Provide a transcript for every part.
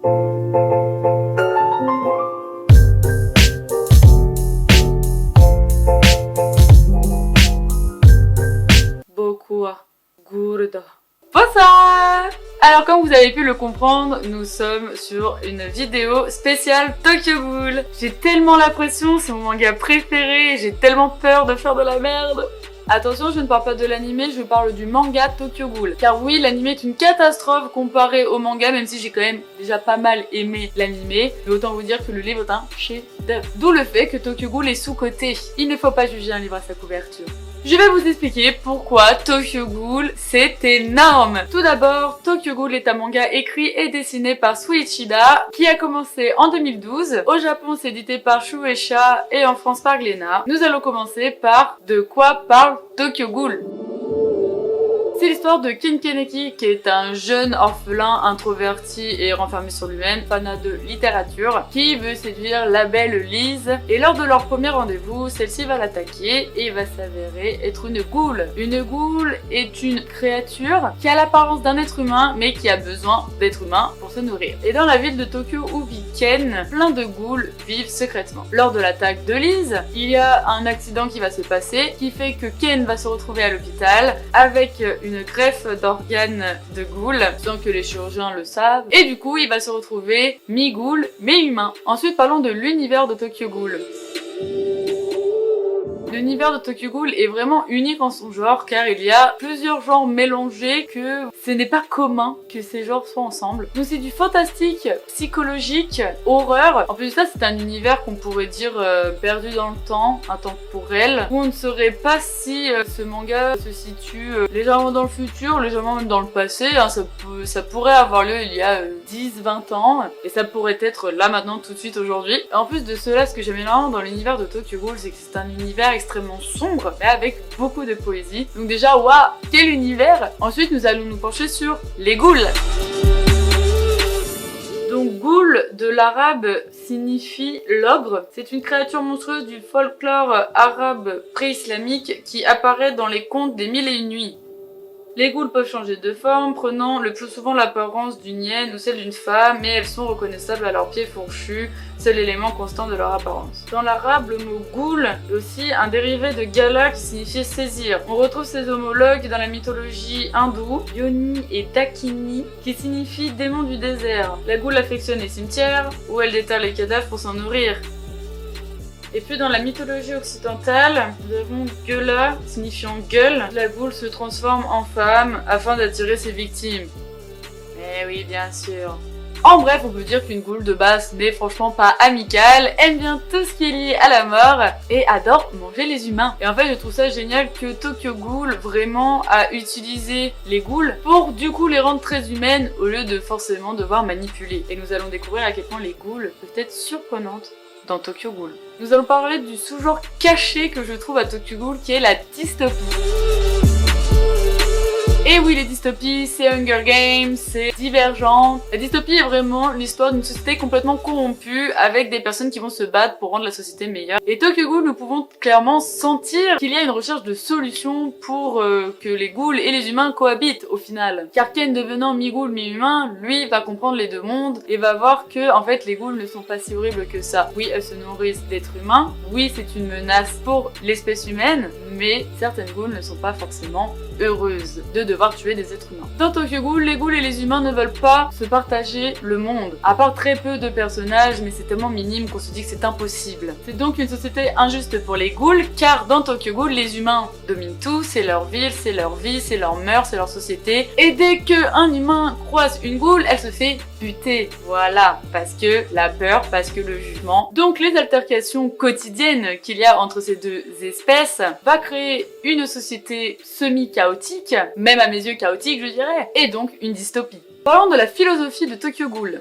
Boku Bonsoir! Alors comme vous avez pu le comprendre, nous sommes sur une vidéo spéciale Tokyo Ghoul. J'ai tellement la pression, c'est mon manga préféré, j'ai tellement peur de faire de la merde. Attention, je ne parle pas de l'anime, je parle du manga Tokyo Ghoul. Car oui, l'anime est une catastrophe comparé au manga, même si j'ai quand même déjà pas mal aimé l'anime. Mais autant vous dire que le livre est un chef-d'œuvre. D'où le fait que Tokyo Ghoul est sous-coté. Il ne faut pas juger un livre à sa couverture. Je vais vous expliquer pourquoi Tokyo Ghoul c'est énorme. Tout d'abord, Tokyo Ghoul est un manga écrit et dessiné par Shuichida qui a commencé en 2012. Au Japon, c'est édité par Shueisha et en France par Glénat. Nous allons commencer par de quoi parle Tokyo Ghoul. C'est l'histoire de Kin Kaneki qui est un jeune orphelin introverti et renfermé sur lui-même, fanat de littérature, qui veut séduire la belle Lise. Et lors de leur premier rendez-vous, celle-ci va l'attaquer et il va s'avérer être une ghoul. Une ghoul est une créature qui a l'apparence d'un être humain mais qui a besoin d'être humain pour se nourrir. Et dans la ville de Tokyo où vit Ken, plein de ghouls vivent secrètement. Lors de l'attaque de Lise, il y a un accident qui va se passer qui fait que Ken va se retrouver à l'hôpital avec une greffe d'organes de ghoul sans que les chirurgiens le savent. Et du coup, il va se retrouver mi-ghoul, mi-humain. Ensuite, parlons de l'univers de Tokyo Ghoul. L'univers de Tokyo Ghoul est vraiment unique en son genre car il y a plusieurs genres mélangés que ce n'est pas commun que ces genres soient ensemble. Donc c'est du fantastique, psychologique, horreur. En plus de ça, c'est un univers qu'on pourrait dire perdu dans le temps, intemporel, où on ne saurait pas si ce manga se situe légèrement dans le futur, légèrement même dans le passé. Hein, ça pourrait avoir lieu il y a 10-20 ans et ça pourrait être là maintenant tout de suite aujourd'hui. En plus de cela, ce que j'aime énormément dans l'univers de Tokyo Ghoul, c'est que c'est un univers extrêmement sombre mais avec beaucoup de poésie. Donc déjà, waouh, quel univers! Ensuite, nous allons nous pencher sur les ghouls. Donc ghoul de l'arabe signifie l'ogre. C'est une créature monstrueuse du folklore arabe pré-islamique qui apparaît dans les contes des Mille et une nuits. Les ghouls peuvent changer de forme, prenant le plus souvent l'apparence d'une hyène ou celle d'une femme, mais elles sont reconnaissables à leurs pieds fourchus, seul élément constant de leur apparence. Dans l'arabe, le mot ghoul est aussi un dérivé de gala qui signifie saisir. On retrouve ses homologues dans la mythologie hindoue, Yoni et Dakini, qui signifient démons du désert. La ghoul affectionne les cimetières, où elle déterre les cadavres pour s'en nourrir. Et puis dans la mythologie occidentale, nous avons Gela, signifiant gueule. La ghoul se transforme en femme afin d'attirer ses victimes. Eh oui, bien sûr. En bref, on peut dire qu'une ghoul de base n'est franchement pas amicale, aime bien tout ce qui est lié à la mort et adore manger les humains. Et en fait, je trouve ça génial que Tokyo Ghoul vraiment a utilisé les ghouls pour du coup les rendre très humaines au lieu de forcément devoir manipuler. Et nous allons découvrir à quel point les ghouls peuvent être surprenantes dans Tokyo Ghoul. Nous allons parler du sous-genre caché que je trouve à Tokyo Ghoul qui est la dystopie. Et oui, les dystopies, c'est Hunger Games, c'est Divergent. La dystopie est vraiment l'histoire d'une société complètement corrompue avec des personnes qui vont se battre pour rendre la société meilleure. Et Tokyo Ghoul, nous pouvons clairement sentir qu'il y a une recherche de solutions pour que les ghouls et les humains cohabitent au final. Car Ken, devenant mi-ghoul, mi-humain, lui va comprendre les deux mondes et va voir que en fait les ghouls ne sont pas si horribles que ça. Oui, elles se nourrissent d'êtres humains, oui c'est une menace pour l'espèce humaine, mais certaines ghouls ne sont pas forcément heureuses de devoir tuer des êtres humains. Dans Tokyo Ghoul, les ghouls et les humains ne veulent pas se partager le monde. À part très peu de personnages, mais c'est tellement minime qu'on se dit que c'est impossible. C'est donc une société injuste pour les ghouls, car dans Tokyo Ghoul, les humains dominent tout, c'est leur ville, c'est leur vie, c'est leur mœurs, c'est leur société. Et dès qu'un humain croise une ghoul, elle se fait buter. Voilà, parce que la peur, parce que le jugement. Donc les altercations quotidiennes qu'il y a entre ces deux espèces va créer une société semi-chaotique, même à mes yeux chaotique je dirais, et donc une dystopie. Parlons de la philosophie de Tokyo Ghoul.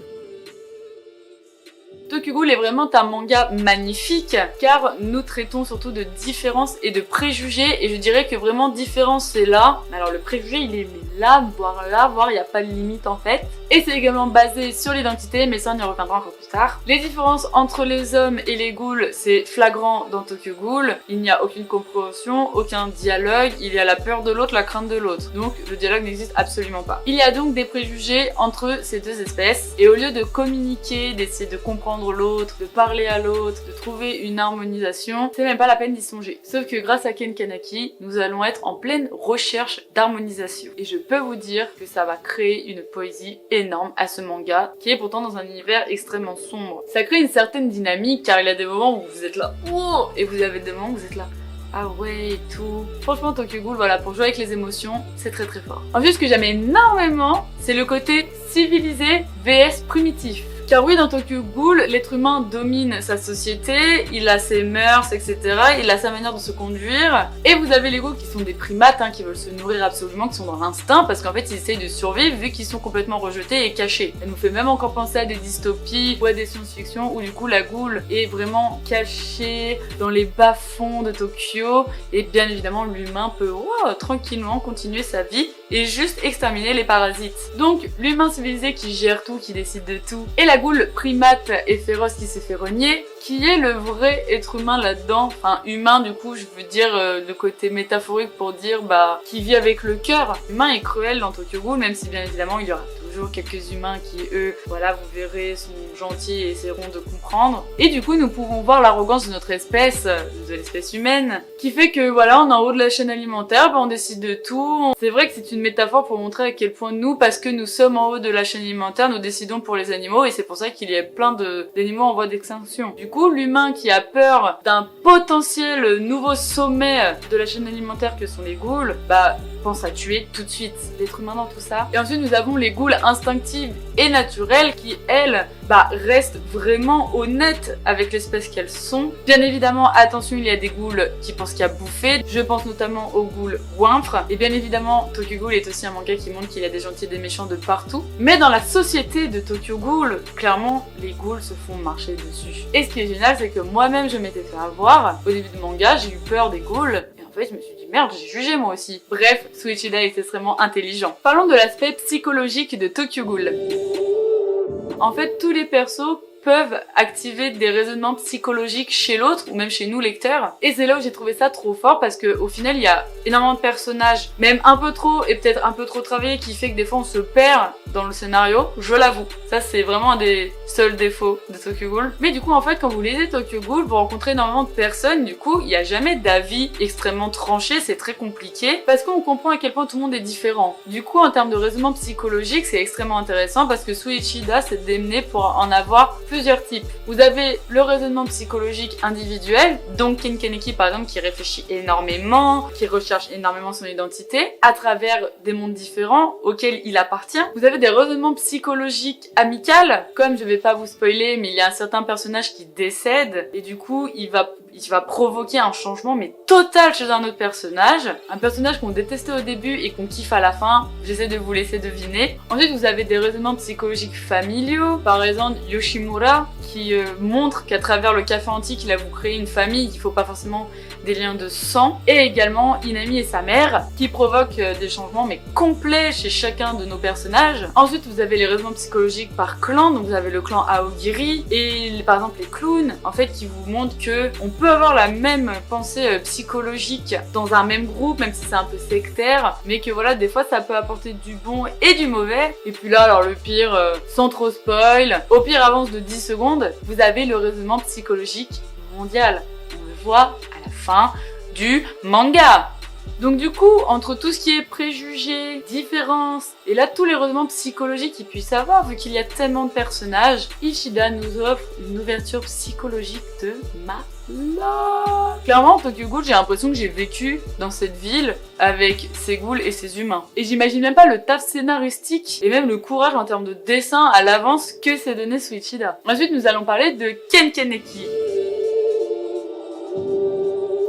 Tokyo Ghoul est vraiment un manga magnifique car nous traitons surtout de différences et de préjugés et je dirais que vraiment différence c'est là. Alors le préjugé il est là, voire il n'y a pas de limite en fait. Et c'est également basé sur l'identité, mais ça on y reviendra encore plus tard. Les différences entre les hommes et les ghouls, c'est flagrant dans Tokyo Ghoul. Il n'y a aucune compréhension, aucun dialogue, il y a la peur de l'autre, la crainte de l'autre. Donc le dialogue n'existe absolument pas. Il y a donc des préjugés entre ces deux espèces, et au lieu de communiquer, d'essayer de comprendre l'autre, de parler à l'autre, de trouver une harmonisation, c'est même pas la peine d'y songer. Sauf que grâce à Ken Kaneki, nous allons être en pleine recherche d'harmonisation. Et je peux vous dire que ça va créer une poésie énorme à ce manga, qui est pourtant dans un univers extrêmement sombre. Ça crée une certaine dynamique, car il y a des moments où vous êtes là, oh, et vous avez des moments où vous êtes là, ah ouais et tout. Franchement Tokyo Ghoul, voilà, pour jouer avec les émotions, c'est très très fort. Ensuite, ce que j'aime énormément, c'est le côté civilisé vs primitif. Car oui, dans Tokyo Ghoul, l'être humain domine sa société, il a ses mœurs, etc. Il a sa manière de se conduire. Et vous avez les ghouls qui sont des primates, qui veulent se nourrir absolument, qui sont dans l'instinct, parce qu'en fait, ils essayent de survivre vu qu'ils sont complètement rejetés et cachés. Ça nous fait même encore penser à des dystopies ou à des science-fiction où du coup, la ghoul est vraiment cachée dans les bas-fonds de Tokyo. Et bien évidemment, l'humain peut tranquillement continuer sa vie et juste exterminer les parasites. Donc, l'humain civilisé qui gère tout, qui décide de tout, et la ghoul primate et féroce qui s'est fait renier, qui est le vrai être humain là-dedans, enfin humain du coup je veux dire de côté métaphorique pour dire qui vit avec le cœur. L'humain est cruel dans Tokyo Ghoul, même si bien évidemment il y aura toujours quelques humains qui eux, voilà vous verrez, sont gentils et essaieront de comprendre. Et du coup nous pouvons voir l'arrogance de notre espèce, de l'espèce humaine, qui fait que voilà on est en haut de la chaîne alimentaire, on décide de tout. C'est vrai que c'est une métaphore pour montrer à quel point nous, parce que nous sommes en haut de la chaîne alimentaire, nous décidons pour les animaux et c'est pour ça qu'il y a plein d'animaux en voie d'extinction. Du coup, l'humain qui a peur d'un potentiel nouveau sommet de la chaîne alimentaire que sont les ghouls, pense à tuer tout de suite l'être humain dans tout ça. Et ensuite, nous avons les ghouls instinctives et naturelles qui, elles, restent vraiment honnêtes avec l'espèce qu'elles sont. Bien évidemment, attention, il y a des ghouls qui pensent qu'il y a bouffé. Je pense notamment aux ghouls ouinfres. Et bien évidemment, Tokyo Ghoul est aussi un manga qui montre qu'il y a des gentils et des méchants de partout. Mais dans la société de Tokyo Ghoul, clairement, les ghouls se font marcher dessus. Et ce qui est génial, c'est que moi-même, je m'étais fait avoir. Au début du manga, j'ai eu peur des ghouls. En fait, je me suis dit merde, j'ai jugé moi aussi. Bref, Suichida est extrêmement intelligent. Parlons de l'aspect psychologique de Tokyo Ghoul. En fait, tous les persos peuvent activer des raisonnements psychologiques chez l'autre ou même chez nous lecteurs. Et c'est là où j'ai trouvé ça trop fort parce que au final il y a énormément de personnages, même un peu trop et peut-être un peu trop travaillés, qui fait que des fois on se perd dans le scénario, je l'avoue. Ça c'est vraiment un des seuls défauts de Tokyo Ghoul. Mais du coup en fait quand vous lisez Tokyo Ghoul, vous rencontrez énormément de personnes, du coup il n'y a jamais d'avis extrêmement tranché, c'est très compliqué parce qu'on comprend à quel point tout le monde est différent. Du coup en termes de raisonnement psychologique c'est extrêmement intéressant parce que Suichida s'est démené pour en avoir plusieurs types. Vous avez le raisonnement psychologique individuel, donc Ken Kaneki par exemple qui réfléchit énormément, qui recherche énormément son identité à travers des mondes différents auxquels il appartient. Vous avez des raisonnements psychologiques amicales, comme je vais pas vous spoiler, mais il y a un certain personnage qui décède et du coup il va provoquer un changement mais total chez un autre personnage. Un personnage qu'on détestait au début et qu'on kiffe à la fin. J'essaie de vous laisser deviner. Ensuite vous avez des raisonnements psychologiques familiaux. Par exemple Yoshimura qui montre qu'à travers le café antique il a voulu créer une famille, il faut pas forcément des liens de sang. Et également Inami et sa mère qui provoquent des changements mais complets chez chacun de nos personnages. Ensuite vous avez les raisonnements psychologiques par clan. Donc vous avez le clan Aogiri et par exemple les clowns en fait qui vous montrent que on peut avoir la même pensée psychologique dans un même groupe, même si c'est un peu sectaire, mais que voilà, des fois ça peut apporter du bon et du mauvais. Et puis là, alors le pire, sans trop spoil, au pire avance de 10 secondes, vous avez le raisonnement psychologique mondial. On le voit à la fin du manga. Donc du coup, entre tout ce qui est préjugés, différences, et là tous les raisonnements psychologiques qu'il puisse avoir, vu qu'il y a tellement de personnages, Ishida nous offre une ouverture psychologique de malade. Clairement, Tokyo Ghoul, j'ai l'impression que j'ai vécu dans cette ville avec ses ghouls et ses humains. Et j'imagine même pas le taf scénaristique et même le courage en termes de dessin à l'avance que s'est donné Suichida. Ensuite, nous allons parler de Ken Kaneki.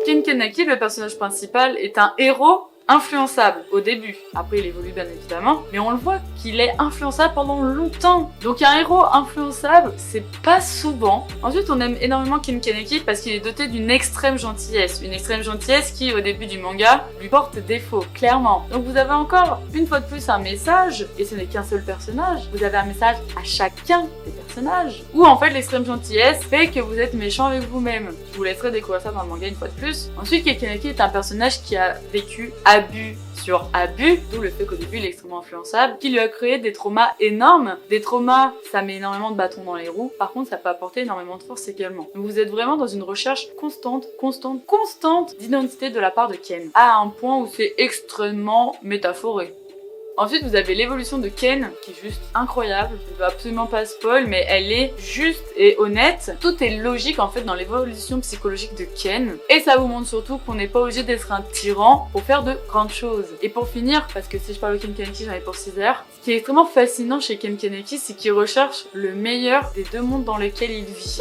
Ken Kaneki, le personnage principal, est un héros influençable au début. Après, il évolue bien évidemment, mais on le voit qu'il est influençable pendant longtemps. Donc un héros influençable, c'est pas souvent. Ensuite, on aime énormément Ken Kaneki parce qu'il est doté d'une extrême gentillesse. Une extrême gentillesse qui, au début du manga, lui porte défaut, clairement. Donc vous avez encore, une fois de plus, un message, et ce n'est qu'un seul personnage. Vous avez un message à chacun des personnages. Où en fait, l'extrême gentillesse fait que vous êtes méchant avec vous-même. Je vous laisserai découvrir ça dans le manga une fois de plus. Ensuite, Ken Kaneki est un personnage qui a vécu abus sur abus, d'où le fait qu'au début il est extrêmement influençable, qui lui a créé des traumas énormes. Des traumas, ça met énormément de bâtons dans les roues, par contre ça peut apporter énormément de force également. Donc vous êtes vraiment dans une recherche constante d'identité de la part de Ken, à un point où c'est extrêmement métaphoré. Ensuite, vous avez l'évolution de Ken, qui est juste incroyable. Je ne veux absolument pas spoil, mais elle est juste et honnête. Tout est logique en fait dans l'évolution psychologique de Ken. Et ça vous montre surtout qu'on n'est pas obligé d'être un tyran pour faire de grandes choses. Et pour finir, parce que si je parle de Ken Kaneki, j'en ai pour 6 heures, ce qui est extrêmement fascinant chez Ken Kaneki, c'est qu'il recherche le meilleur des deux mondes dans lesquels il vit.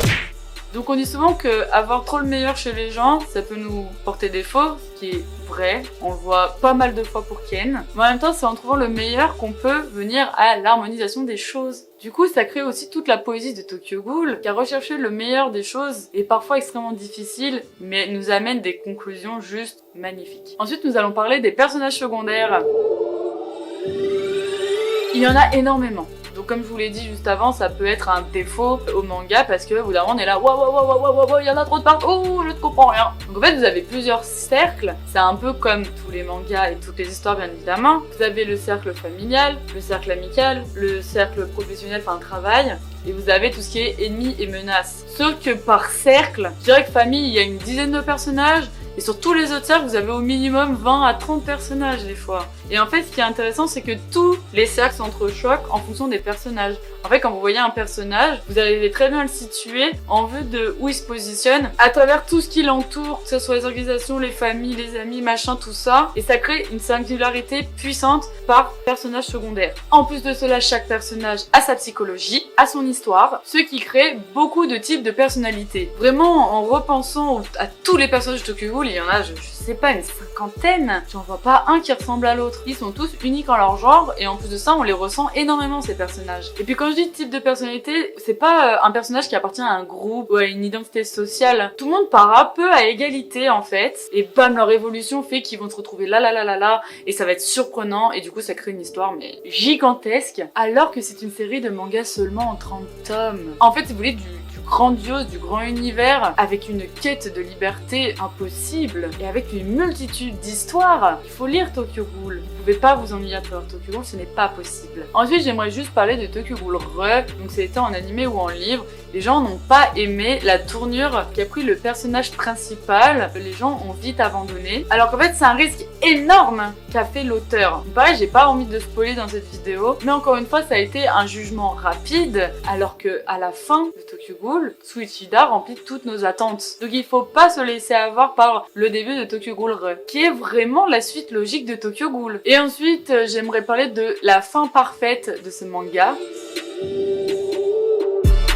Donc on dit souvent que avoir trop le meilleur chez les gens, ça peut nous porter défaut, ce qui est vrai. On le voit pas mal de fois pour Ken. Mais en même temps, c'est en trouvant le meilleur qu'on peut venir à l'harmonisation des choses. Du coup, ça crée aussi toute la poésie de Tokyo Ghoul, car rechercher le meilleur des choses est parfois extrêmement difficile, mais nous amène des conclusions juste magnifiques. Ensuite, nous allons parler des personnages secondaires. Il y en a énormément. Donc comme je vous l'ai dit juste avant, ça peut être un défaut au manga parce que au bout d'un moment on est là waouh, il y en a trop de partout, je ne comprends rien. Donc en fait vous avez plusieurs cercles, c'est un peu comme tous les mangas et toutes les histoires bien évidemment. Vous avez le cercle familial, le cercle amical, le cercle professionnel, enfin travail. Et vous avez tout ce qui est ennemis et menaces. Sauf que par cercle, je dirais que famille, il y a une dizaine de personnages. Et sur tous les autres cercles, vous avez au minimum 20 à 30 personnages des fois. Et en fait, ce qui est intéressant, c'est que tous les cercles s'entrechoquent en fonction des personnages. En fait, quand vous voyez un personnage, vous arrivez très bien à le situer en vue de où il se positionne, à travers tout ce qui l'entoure, que ce soit les organisations, les familles, les amis, machin, tout ça. Et ça crée une singularité puissante par personnage secondaire. En plus de cela, chaque personnage a sa psychologie, a son histoire, ce qui crée beaucoup de types de personnalités. Vraiment, en repensant à tous les personnages de Tokyo Ghoul, il y en a, je sais pas, une cinquantaine. J'en vois pas un qui ressemble à l'autre. Ils sont tous uniques en leur genre et en plus de ça, on les ressent énormément ces personnages. Et puis quand je dis type de personnalité, c'est pas un personnage qui appartient à un groupe ou à une identité sociale. Tout le monde part un peu à égalité en fait. Et bam, leur évolution fait qu'ils vont se retrouver là et ça va être surprenant et du coup ça crée une histoire mais gigantesque alors que c'est une série de mangas seulement en 30 tomes. En fait, si vous voulez du grandiose, du grand univers, avec une quête de liberté impossible et avec une multitude d'histoires. Il faut lire Tokyo Ghoul. Vous pouvez pas vous ennuyer à travers Tokyo Ghoul, ce n'est pas possible. Ensuite, j'aimerais juste parler de Tokyo Ghoul Re, donc c'était en animé ou en livre. Les gens n'ont pas aimé la tournure qu'a pris le personnage principal. Les gens ont vite abandonné. Alors qu'en fait, c'est un risque énorme qu'a fait l'auteur. Pareil, j'ai pas envie de spoiler dans cette vidéo, mais encore une fois, ça a été un jugement rapide, alors que à la fin de Tokyo Ghoul, Suichida remplit toutes nos attentes. Donc il faut pas se laisser avoir par le début de Tokyo Ghoul Re, qui est vraiment la suite logique de Tokyo Ghoul. Et ensuite, j'aimerais parler de la fin parfaite de ce manga.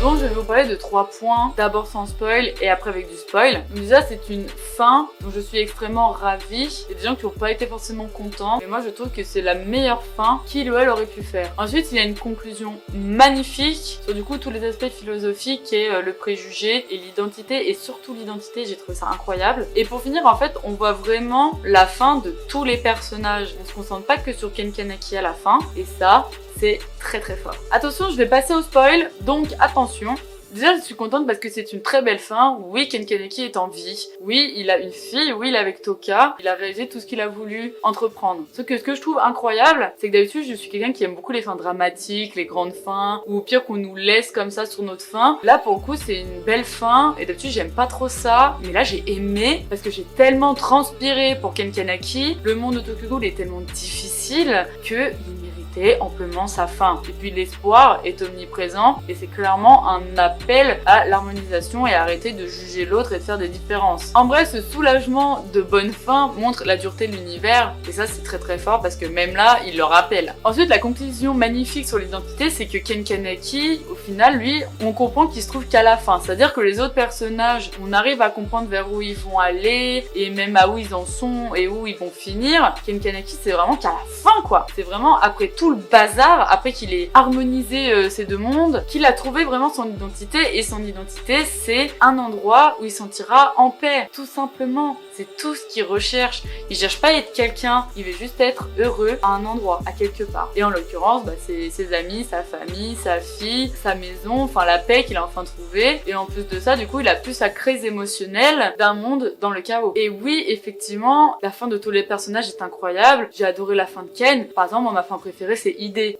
Donc je vais vous parler de 3 points, d'abord sans spoil et après avec du spoil. Donc déjà c'est une fin dont je suis extrêmement ravie. Il y a des gens qui n'ont pas été forcément contents, mais moi je trouve que c'est la meilleure fin qu'il ou elle aurait pu faire. Ensuite il y a une conclusion magnifique sur du coup tous les aspects philosophiques et le préjugé et l'identité, et surtout l'identité, j'ai trouvé ça incroyable. Et pour finir en fait on voit vraiment la fin de tous les personnages. On se concentre pas que sur Ken Kaneki à la fin, et ça c'est très très fort. Attention, je vais passer au spoil, donc attention. Déjà, je suis contente parce que c'est une très belle fin. Oui, Ken Kaneki est en vie. Oui, il a une fille. Oui, il est avec Toka. Il a réalisé tout ce qu'il a voulu entreprendre. Ce que je trouve incroyable, c'est que d'habitude, je suis quelqu'un qui aime beaucoup les fins dramatiques, les grandes fins, ou au pire qu'on nous laisse comme ça sur notre fin. Là, pour le coup, c'est une belle fin. Et d'habitude, j'aime pas trop ça. Mais là, j'ai aimé parce que j'ai tellement transpiré pour Ken Kaneki. Le monde de Tokyo Ghoul est tellement difficile que il mérite mériter amplement sa fin. Et puis l'espoir est omniprésent et c'est clairement un appel à l'harmonisation et à arrêter de juger l'autre et de faire des différences. En vrai, ce soulagement de bonne fin montre la dureté de l'univers et ça c'est très très fort parce que même là, il le rappelle. Ensuite, la conclusion magnifique sur l'identité, c'est que Ken Kaneki, au final, lui, on comprend qu'il se trouve qu'à la fin. C'est-à-dire que les autres personnages, on arrive à comprendre vers où ils vont aller et même à où ils en sont et où ils vont finir. Ken Kaneki, c'est vraiment qu'à la fin, quoi. C'est vraiment après tout le bazar, après qu'il ait harmonisé ces deux mondes, qu'il a trouvé vraiment son identité. Et son identité, c'est un endroit où il se sentira en paix, tout simplement. C'est tout ce qu'il recherche. Il cherche pas à être quelqu'un, il veut juste être heureux à un endroit, à quelque part. Et en l'occurrence, c'est ses amis, sa famille, sa fille, sa maison, enfin la paix qu'il a enfin trouvée. Et en plus de ça, du coup, il a plus sa crise émotionnelle d'un monde dans le chaos. Et oui, effectivement, la fin de tous les personnages est incroyable. J'ai adoré la fin de Ken. Par exemple, moi, ma fin préférée, c'est Ide.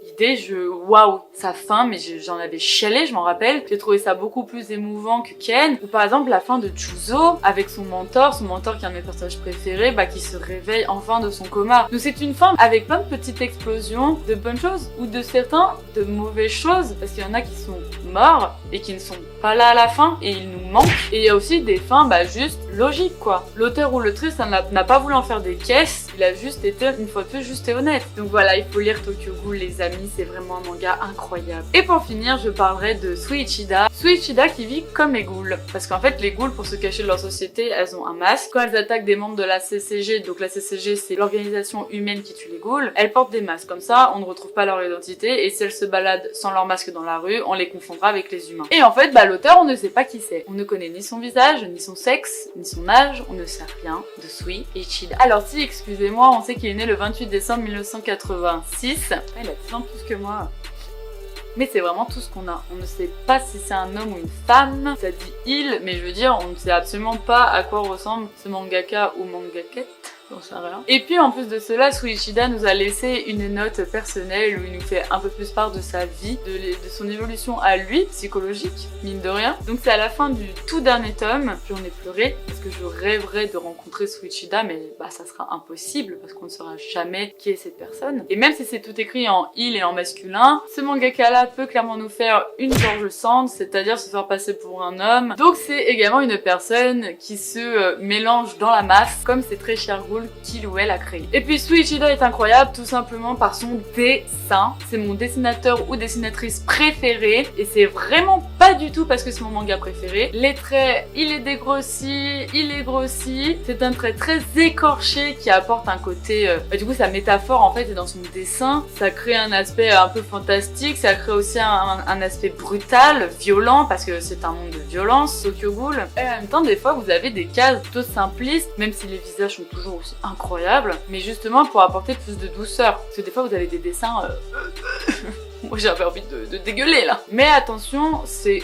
Waouh, sa fin, mais j'en avais chialé, je m'en rappelle. J'ai trouvé ça beaucoup plus émouvant que Ken. Ou par exemple, la fin de Chuzo, avec son mentor qui est un de mes personnages préférés, qui se réveille enfin de son coma. Donc c'est une fin avec plein de petites explosions de bonnes choses, ou de certains de mauvaises choses, parce qu'il y en a qui sont morts et qui ne sont pas là à la fin et ils nous manquent. Et il y a aussi des fins juste logiques, quoi. L'auteur ou l'autrice n'a pas voulu en faire des caisses, il a juste été une fois de plus juste et honnête. Donc voilà, il faut lire Tokyo Ghoul, les amis, c'est vraiment un manga incroyable. Et pour finir, je parlerai de Suichida. Suichida qui vit comme les ghouls, parce qu'en fait les ghouls, pour se cacher de leur société, elles ont un masque. Quand elles attaquent des membres de la CCG, donc la CCG c'est l'organisation humaine qui tue les ghouls, elles portent des masques, comme ça on ne retrouve pas leur identité, et si elles se baladent sans leur masque dans la rue, on les confondra avec les humains. Et en fait, l'auteur, on ne sait pas qui c'est. On ne connaît ni son visage, ni son sexe, ni son âge, on ne sait rien de Suichida. Alors si, excusez-moi, on sait qu'il est né le 28 décembre 1986. Il a 10 ans de plus que moi. Mais c'est vraiment tout ce qu'on a. On ne sait pas si c'est un homme ou une femme. Ça dit il, mais je veux dire, on ne sait absolument pas à quoi ressemble ce mangaka ou mangakette. J'en sais rien. Et puis en plus de cela, Suichida nous a laissé une note personnelle où il nous fait un peu plus part de sa vie, de son évolution à lui, psychologique, mine de rien. Donc c'est à la fin du tout dernier tome, j'en ai pleuré parce que je rêverais de rencontrer Suichida, mais ça sera impossible parce qu'on ne saura jamais qui est cette personne. Et même si c'est tout écrit en il et en masculin, ce mangaka là peut clairement nous faire une George Sand, c'est-à-dire se faire passer pour un homme. Donc c'est également une personne qui se mélange dans la masse, comme c'est très cher qu'il ou elle a créé. Et puis Suichida est incroyable tout simplement par son dessin. C'est mon dessinateur ou dessinatrice préféré et c'est vraiment pas du tout parce que c'est mon manga préféré. Les traits, il est dégrossi, il est grossi. C'est un trait très écorché qui apporte un côté... du coup sa métaphore en fait est dans son dessin. Ça crée un aspect un peu fantastique, ça crée aussi un aspect brutal, violent parce que c'est un monde de violence, Tokyo Ghoul. Et en même temps des fois vous avez des cases plutôt simplistes, même si les visages sont toujours aussi incroyables, mais justement pour apporter plus de douceur. Parce que des fois vous avez des dessins... Moi j'avais envie de dégueuler là. Mais attention, c'est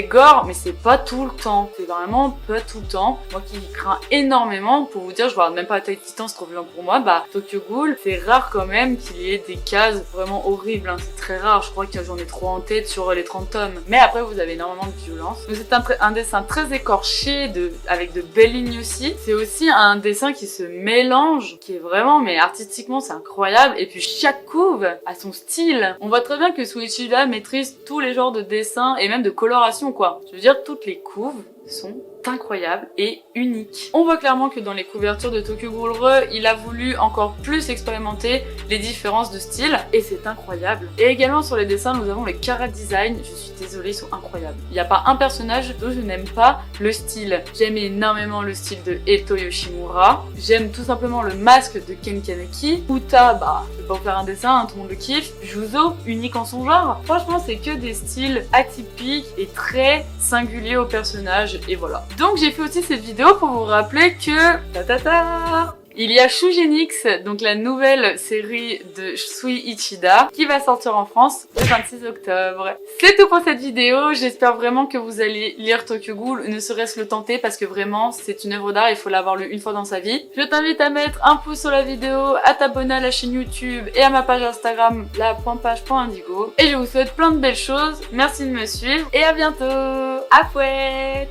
gore, mais c'est pas tout le temps. C'est vraiment pas tout le temps. Moi qui crains énormément, pour vous dire, je regarde même pas Attack Titan, c'est trop violent pour moi, Tokyo Ghoul, c'est rare quand même qu'il y ait des cases vraiment horribles, hein. C'est très rare, je crois que j'en ai 3 en tête sur les 30 tomes. Mais après, vous avez énormément de violence. Donc c'est un dessin très écorché, avec de belles lignes aussi. C'est aussi un dessin qui se mélange, qui est vraiment, mais artistiquement, c'est incroyable. Et puis chaque couve a son style. On voit très bien que Suichida maîtrise tous les genres de dessins et même de coloration, quoi. Je veux dire, toutes les couves sont incroyables et uniques. On voit clairement que dans les couvertures de Tokyo Ghoul Re, il a voulu encore plus expérimenter les différences de style et c'est incroyable. Et également sur les dessins, nous avons les chara design. Je suis désolée, ils sont incroyables. Il n'y a pas un personnage dont je n'aime pas le style. J'aime énormément le style de Eto Yoshimura. J'aime tout simplement le masque de Ken Kaneki. Uta, je vais pas vous faire un dessin, hein, tout le monde le kiffe. Juzo, unique en son genre. Franchement, c'est que des styles atypiques et très singuliers au personnage et voilà. Donc j'ai fait aussi cette vidéo pour vous rappeler que il y a Shugenix, donc la nouvelle série de Suichida, qui va sortir en France le 26 octobre. C'est tout pour cette vidéo, j'espère vraiment que vous allez lire Tokyo Ghoul, ne serait-ce le tenter, parce que vraiment c'est une œuvre d'art, il faut l'avoir lu une fois dans sa vie. Je t'invite à mettre un pouce sur la vidéo, à t'abonner à la chaîne YouTube et à ma page Instagram, la.page.indigo. Et je vous souhaite plein de belles choses, merci de me suivre, et à bientôt. À fouette.